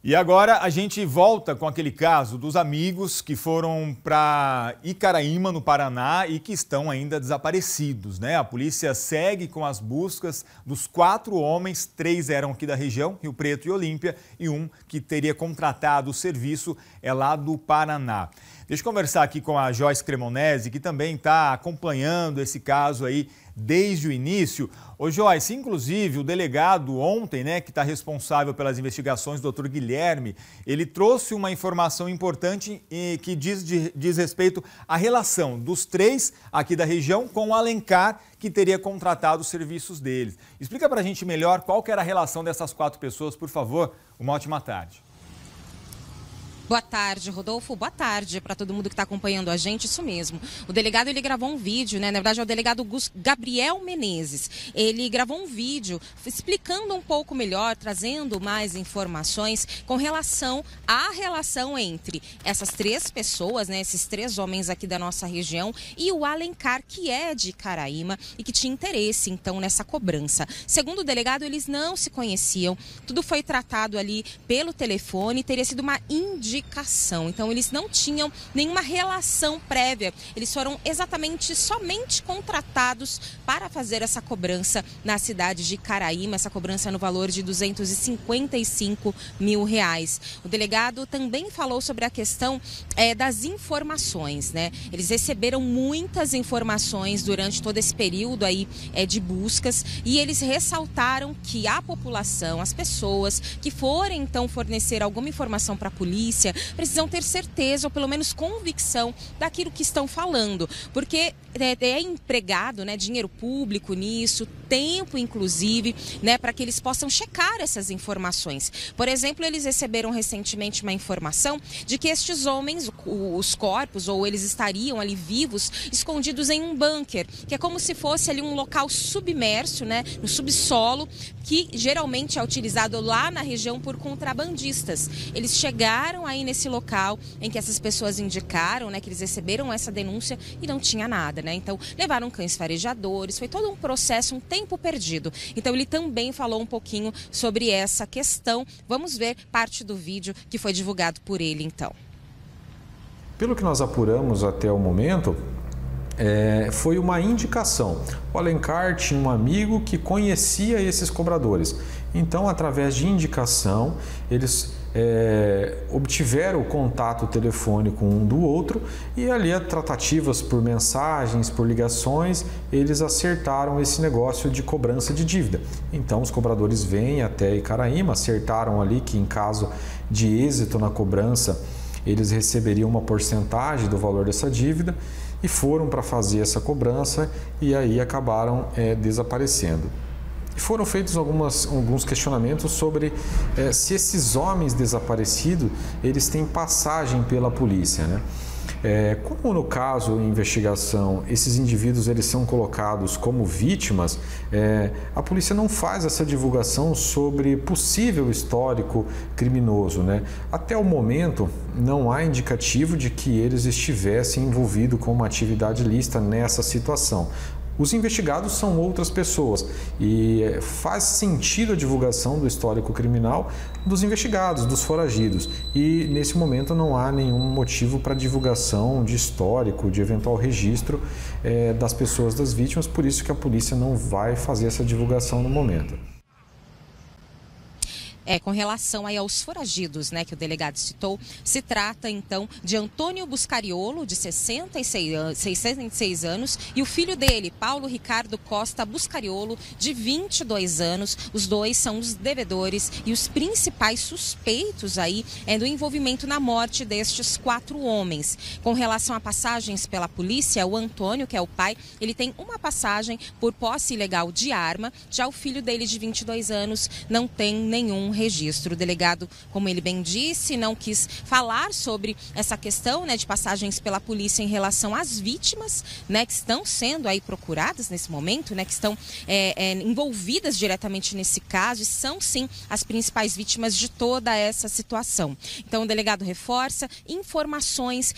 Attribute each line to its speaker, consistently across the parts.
Speaker 1: E agora a gente volta com aquele caso dos amigos que foram para Icaraíma, no Paraná, e que estão ainda desaparecidos, né? A polícia segue com as buscas dos 4 homens, 3 eram aqui da região, Rio Preto e Olímpia, e um que teria contratado o serviço é lá do Paraná. Deixa eu conversar aqui com a Joyce Cremonese, que também está acompanhando esse caso aí desde o início. Ô Joyce, inclusive o delegado ontem, né, que está responsável pelas investigações, o doutor Guilherme, ele trouxe uma informação importante que diz respeito à relação dos 3 aqui da região com o Alencar, que teria contratado os serviços deles. Explica pra gente melhor qual que era a relação dessas 4 pessoas, por favor. Uma ótima tarde.
Speaker 2: Boa tarde, Rodolfo. Boa tarde para todo mundo que está acompanhando a gente. Isso mesmo. O delegado, ele gravou um vídeo, né? Na verdade, é o delegado Gabriel Menezes. Ele gravou um vídeo explicando um pouco melhor, trazendo mais informações com relação à relação entre essas 3 pessoas, né? Esses 3 homens aqui da nossa região e o Alencar, que é de Icaraíma e que tinha interesse, então, nessa cobrança. Segundo o delegado, eles não se conheciam. Tudo foi tratado ali pelo telefone. Teria sido uma indicação. Então, eles não tinham nenhuma relação prévia. Eles foram somente contratados para fazer essa cobrança na cidade de Icaraíma, essa cobrança no valor de R$255 mil. O delegado também falou sobre a questão das informações, né? Eles receberam muitas informações durante todo esse período aí de buscas e eles ressaltaram que a população, as pessoas que forem então fornecer alguma informação para a polícia, precisam ter certeza ou pelo menos convicção daquilo que estão falando, porque é empregado, né, dinheiro público nisso, tempo inclusive, né, para que eles possam checar essas informações. Por exemplo, eles receberam recentemente uma informação de que estes homens, os corpos, ou eles estariam ali vivos, escondidos em um bunker, que é como se fosse ali um local submerso, né, no subsolo, que geralmente é utilizado lá na região por contrabandistas. Eles chegaram aí nesse local em que essas pessoas indicaram, né, que eles receberam essa denúncia e não tinha nada, né? Então, levaram cães farejadores, foi todo um processo, um tempo perdido. Então, ele também falou um pouquinho sobre essa questão. Vamos ver parte do vídeo que foi divulgado por ele, então.
Speaker 3: Pelo que nós apuramos até o momento, foi uma indicação. O Alencar tinha um amigo que conhecia esses cobradores. Então, através de indicação, eles obtiveram o contato telefônico um do outro e ali tratativas por mensagens, por ligações, eles acertaram esse negócio de cobrança de dívida. Então, os cobradores vêm até Icaraíma, acertaram ali que em caso de êxito na cobrança, eles receberiam uma porcentagem do valor dessa dívida e foram para fazer essa cobrança e aí acabaram desaparecendo. E foram feitos alguns questionamentos sobre se esses homens desaparecidos eles têm passagem pela polícia, né? Como no caso em investigação esses indivíduos eles são colocados como vítimas, a polícia não faz essa divulgação sobre possível histórico criminoso, né? Até o momento não há indicativo de que eles estivessem envolvidos com uma atividade ilícita nessa situação. Os investigados são outras pessoas e faz sentido a divulgação do histórico criminal dos investigados, dos foragidos. E nesse momento não há nenhum motivo para divulgação de histórico, de eventual registro das pessoas das vítimas, por isso que a polícia não vai fazer essa divulgação no momento.
Speaker 2: Com relação aí aos foragidos, né, que o delegado citou, se trata então de Antônio Buscariolo, de 66 anos, e o filho dele, Paulo Ricardo Costa Buscariolo, de 22 anos. Os dois são os devedores e os principais suspeitos aí do envolvimento na morte destes 4 homens. Com relação a passagens pela polícia, o Antônio, que é o pai, ele tem uma passagem por posse ilegal de arma, já o filho dele de 22 anos não tem nenhum registro. O delegado, como ele bem disse, não quis falar sobre essa questão, né, de passagens pela polícia em relação às vítimas, né, que estão sendo aí procuradas nesse momento, né, que estão envolvidas diretamente nesse caso e são sim as principais vítimas de toda essa situação. Então o delegado reforça informações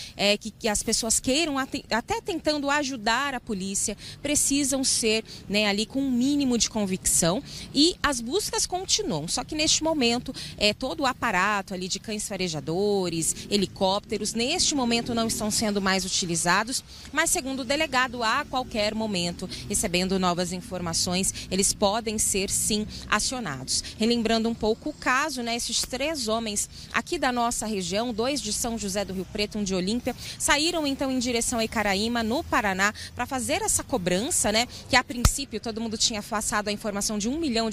Speaker 2: que as pessoas queiram até tentando ajudar a polícia, precisam ser, né, ali com um mínimo de convicção e as buscas continuam. Só que neste momento, todo o aparato ali de cães farejadores, helicópteros, neste momento não estão sendo mais utilizados, mas segundo o delegado, a qualquer momento, recebendo novas informações, eles podem ser sim acionados. Relembrando um pouco o caso, né, esses 3 homens aqui da nossa região, 2 de São José do Rio Preto, 1 de Olímpia, saíram então em direção a Icaraíma, no Paraná, para fazer essa cobrança, né, que a princípio todo mundo tinha passado a informação de R$1 milhão,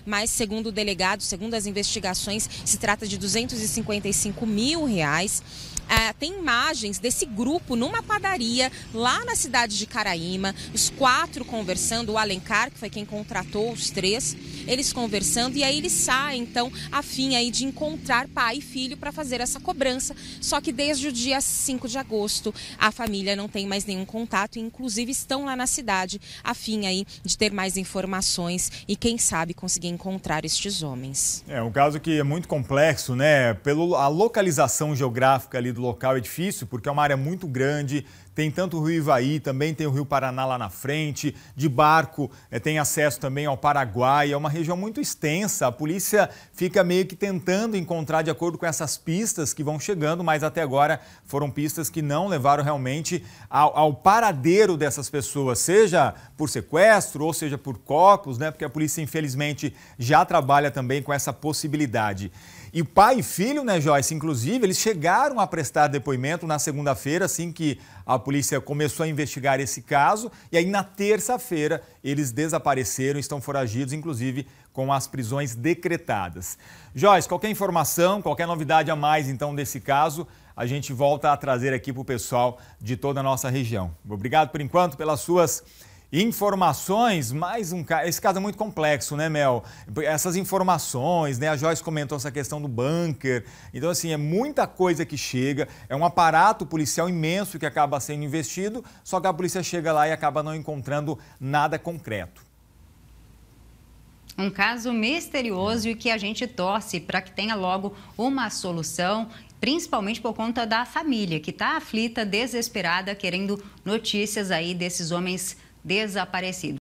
Speaker 2: mas segundo o delegado, segundo as investigações, se trata de R$255 mil. Tem imagens desse grupo numa padaria lá na cidade de Icaraíma, os 4 conversando, o Alencar, que foi quem contratou os 3, eles conversando, e aí eles saem então a fim aí de encontrar pai e filho para fazer essa cobrança, só que desde o dia 5 de agosto a família não tem mais nenhum contato, e inclusive estão lá na cidade a fim aí de ter mais informações e quem sabe conseguir encontrar estes homens.
Speaker 1: Um caso que é muito complexo, né? A localização geográfica ali do local é difícil, porque é uma área muito grande, tem tanto o Rio Ivaí, também tem o Rio Paraná lá na frente, de barco tem acesso também ao Paraguai, é uma região muito extensa, a polícia fica meio que tentando encontrar de acordo com essas pistas que vão chegando, mas até agora foram pistas que não levaram realmente ao paradeiro dessas pessoas, seja por sequestro ou seja por copos, né? Porque a polícia infelizmente já trabalha também com essa possibilidade. E pai e filho, né, Joyce, inclusive, eles chegaram a prestar depoimento na segunda-feira, assim que a polícia começou a investigar esse caso, e aí na terça-feira eles desapareceram, estão foragidos, inclusive com as prisões decretadas. Joyce, qualquer informação, qualquer novidade a mais então desse caso, a gente volta a trazer aqui para o pessoal de toda a nossa região. Obrigado por enquanto pelas suas informações, esse caso é muito complexo, né, Mel? Essas informações, né? A Joyce comentou essa questão do bunker. Então, assim, é muita coisa que chega, é um aparato policial imenso que acaba sendo investido, só que a polícia chega lá e acaba não encontrando nada concreto.
Speaker 4: Um caso misterioso e que a gente torce para que tenha logo uma solução, principalmente por conta da família, que está aflita, desesperada, querendo notícias aí desses homens desaparecidos.